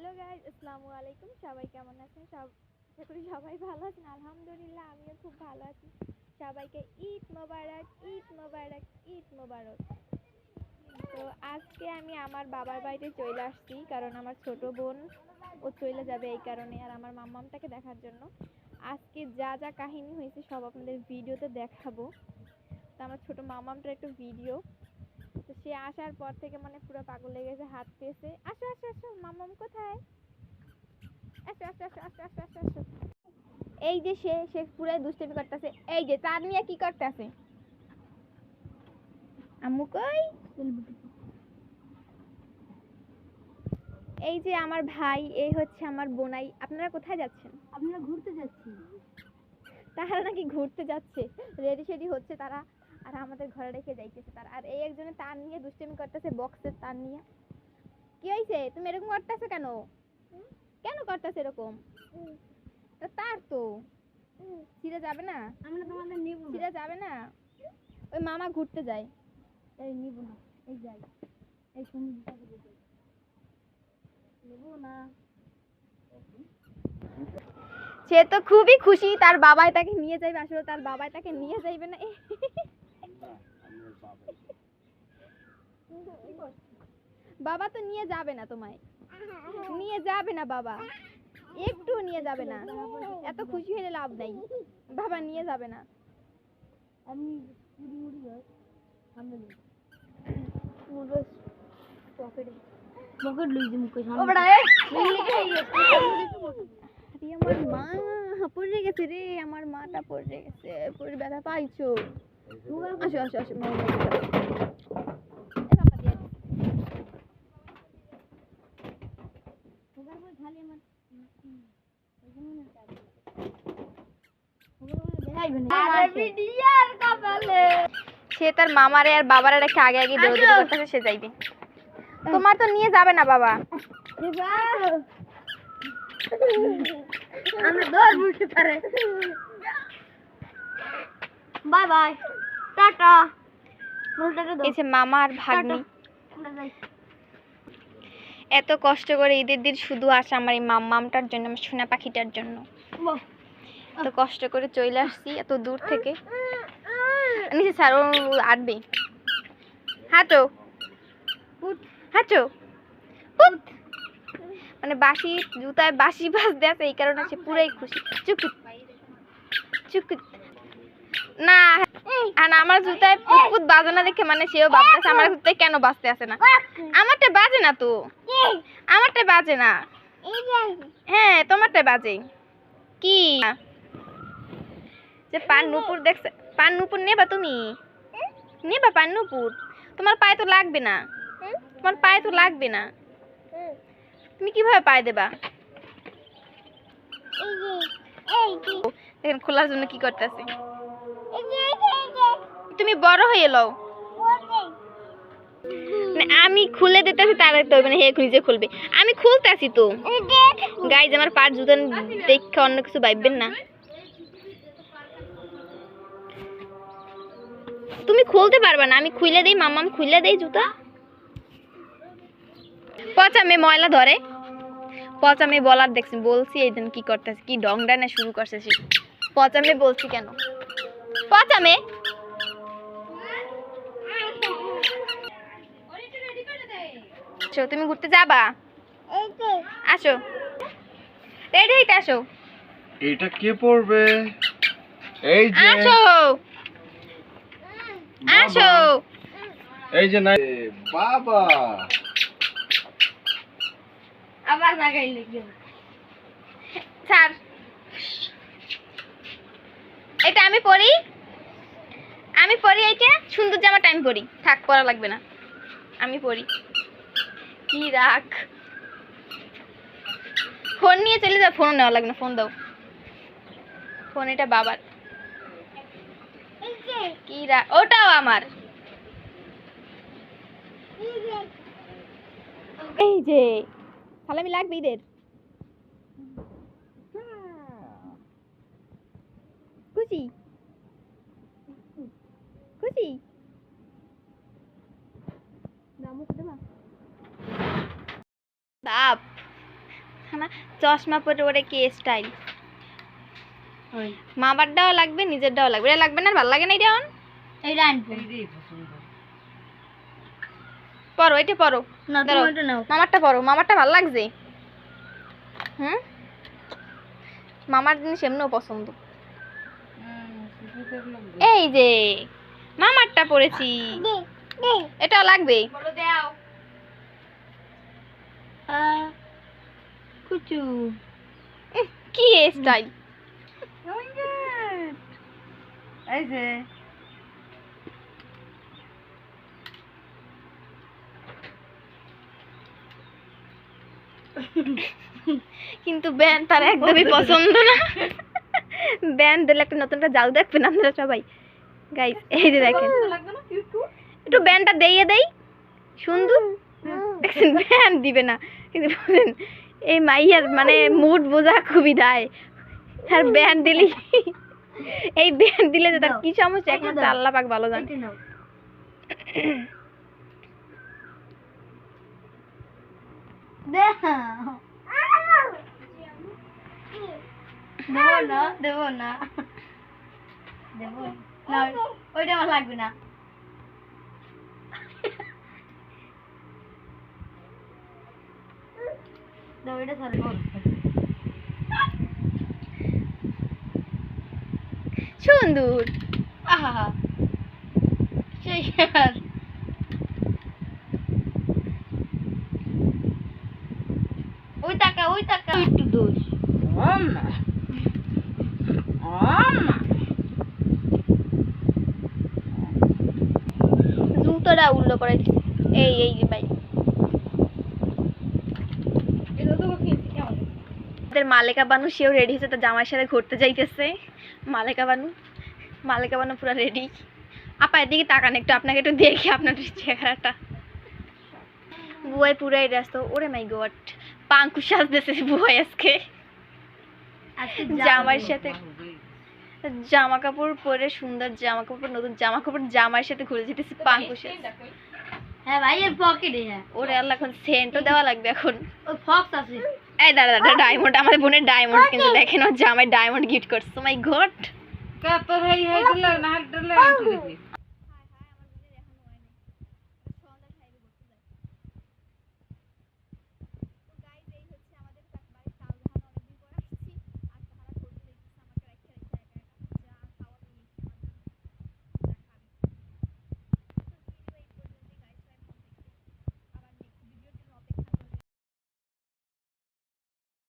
Hello guys, আসসালামু আলাইকুম। সবাই কেমন আছেন? আশা করি সবাই ভালো আছেন। আলহামদুলিল্লাহ, আমিও খুব ভালো আছি। সবাইকে ঈদ মোবারক, ঈদ মোবারক, ঈদ মোবারক। তো আজকে আমি আমার বাবার বাড়িতে চলে আসছি, কারণ আমার ছোট বোন ও চলে যাবে এই কারণে, আর আমার মাম্মামটাকে দেখার জন্য। আজকে যা যা কাহিনী হয়েছে সব আপনাদের ভিডিওতে দেখাবো। তো আমার ছোট মাম্মামটার একটু ভিডিও। তো সে আসার পর থেকে মানে পুরো পাগল লেগে গেছে, হাত পেয়েছে। আসো আসো আসো, মাম্মাম কোথায়? আসো আসো আসো আসো আসো আসো আসো। এই যে সে সে পুরাই দুষ্টামি করতেছে। এই যে তার নিয়ে কি করতেছে? আম্মু কই? এই যে আমার ভাই, এই হচ্ছে আমার বোনাই। আপনারা কোথায় যাচ্ছেন? আমরা ঘুরতে যাচ্ছি। তারা নাকি ঘুরতে যাচ্ছে, রেডি সেডি হচ্ছে তারা, আর আমাদের ঘরে রেখে যাইতেছে তারা। আর এই একজনে তার নিয়ে দুষ্টামি করতেছে, বক্সের তার নিয়ে। কি হয়েছে? তুমি এরকম করতেছো কেন? কেন করতেছো এরকম? তার তো ছিঁড়ে যাবে না? আমরা তোমাদের নিব না। ছিঁড়ে যাবে না? ওই মামা ঘুরতে যায়। এই নিব না। এই যাই। এই সমুদ্রটাকে দেখে নিব না। সে তো খুবই খুশি, তার বাবাই তাকে নিয়ে যাইবে। আসলে তার বাবাই তাকে নিয়ে যাইবে না। বাবা তো নিয়ে যাবে না, তোমায় নিয়ে যাবে না বাবা, একটু নিয়ে যাবে না। এত খুশি হলে লাভ নাই, বাবা নিয়ে যাবে না। আমি পুরি মুড়ি হয় সামনে নেব। পকেটে পকেট লই যে মুখে সামনে। ওবড়া এ লিখে গেছে। আরে আমার মা পড়ে গেছে রে, আমার মাটা পড়ে গেছে। পড়ে ব্যথা পাইছো? আসো আসো আসো, মা খালি আমার সে তার মামারে আর বাবারে রেখে আগে আগে দৌড়াদৌড়ি করতেছে, সে যাইবে। তোমার তো নিয়ে যাবে না বাবা। আমরা দৌড় উঠতে পারে। Bye bye, tata. এই যে মামা আর ভাগ্নি, এত কষ্ট করে ঈদের দিন শুধু আসে আমার এই মাম্মামটার জন্য, আমার সোনা পাখিটার জন্য। এত কষ্ট করে চলে আসছি এত দূর থেকে। নিচে স্যার ও আটবে। হাঁটো হাঁটো, মানে বাসি জুতায় বাসি বাজতে আছে, এই কারণে সে পুরাই খুশি। চুকুত চুকুত না, আর আমার জুতায় পুতপুত বাজে না দেখে মানে সেও ভাবতেছে আমার জুতায় কেন বাজতে আসে না। আমারটা বাজে না তো, আমারটা বাজে না। হ্যাঁ, তোমারটা বাজে। কি যে পান নুপুর দেখছে? পান নুপুর নেবা তুমি? নেবা পান নুপুর? তোমার পায়ে তো লাগবে না, তোমার পায়ে তো লাগবে না। তুমি কিভাবে পায়ে দেবা? দেখেন খোলার জন্য কি করতেছে। তুমি বড় হয়ে লও। আমি খুলে দিতেছি, তাহলে তো মানে হে নিজে খুলবে। আমি খুলতেছি তো গাইজ। আমার পার জুতা দেখে অন্য কিছু ভাববেন না। তুমি খুলতে পারবে না, আমি খুলে দেই। মাম্মাম খুলে দেই জুতা। পচা মেয়ে ময়লা ধরে, পচা মেয়ে বলার দেখছি, বলছি এই দিন কি করতেছে, কি ডং ডানা শুরু করছে সে। পচা মেয়ে বলছি কেন? পচা মেয়ে তুমি ঘুরতে যাবা? আসো, রেডি হইতে আসো। এটা কে পড়বে? এই যে আসো আসো। এই যে না বাবা, আবার লাগাই লিখে স্যার এটা আমি পড়ি, আমি পড়ি। এইটা সুন্দর জামা টাইম পড়ি, থাক পড়া লাগবে না, আমি পড়ি। কি রাখ, ফোন নিয়ে চলে যাও। ফোন নেওয়া লাগবে না, ফোন দাও। ফোন এটা বাবার। কি রাখ, ওটাও আমার। এই যে সালামি লাগবে ঈদের। খুশি খুশি? বাপ না চশমা পরে ওরে কে স্টাইল ওই মামারটাও লাগবে নিজেরটাও লাগবে এটা লাগবে না ভালো লাগে না এটা এখন এইটা আনবো পরো এটা পরো না দাঁড়াও। তুমি ওটা নাও মামারটা পরো মামারটা ভালো লাগছে হুম মামার জিনিস এমনিও পছন্দ এই যে মামারটা পরেছি এটাও লাগবে কুচু কি স্টাইল এই যে কিন্তু ব্যান্ড তার একদমই পছন্দ না ব্যান্ড দিলে একটা নতুন একটা জাল দেখবেন আপনারা সবাই গাইস এই যে দেখেন একটু ব্যান্ডটা দিয়ে দেই সুন্দর দেখছেন ব্যান্ড দিবে না কিন্তু বুঝেন এই মাইয়ার মানে মুড বোঝা খুবই দায় আর ব্যান্ড দিলি এই ব্যান্ড দিলে যে তার কি সমস্যা একমাত্র আল্লাহ পাক ভালো জানে এইটা নাও দেবো না দেবো না ওইটা আমার লাগবে না দাও এটা ছাড়বো সুন্দর আহা সেই আর ওই টাকা একটু দোষ জুতোটা উল্টো করে এই এই ভাই আমাদের মালেকা বানু সেও রেডি হয়েছে তার জামাইয়ের সাথে ঘুরতে যাইতেছে মালেকা বানু পুরো রেডি আপা এদিকে তাকান একটু আপনাকে একটু দেখি আপনার চেহারাটা বুয়াই পুরাই ব্যস্ত ওরে মাই গড পাঙ্কু সাজতেছে বুয়াই আজকে জামাইয়ের সাথে জামা কাপড় পরে সুন্দর জামা কাপড় নতুন জামা কাপড় জামাইয়ের সাথে ঘুরে যেতেছে পাঙ্কু সাজ হ্যাঁ ভাই এর পকেটে হ্যাঁ ওরে আল্লাহ এখন সেন্টও দেওয়া লাগবে এখন ওই ফক্স আছে এই দাঁড়া দাঁড়া ডায়মন্ড আমাদের বোনের ডায়মন্ড কিন্তু দেখেন ও জামাই ডায়মন্ড গিফট করছে মাই গড তোর হেই হেই দিলে না দিলে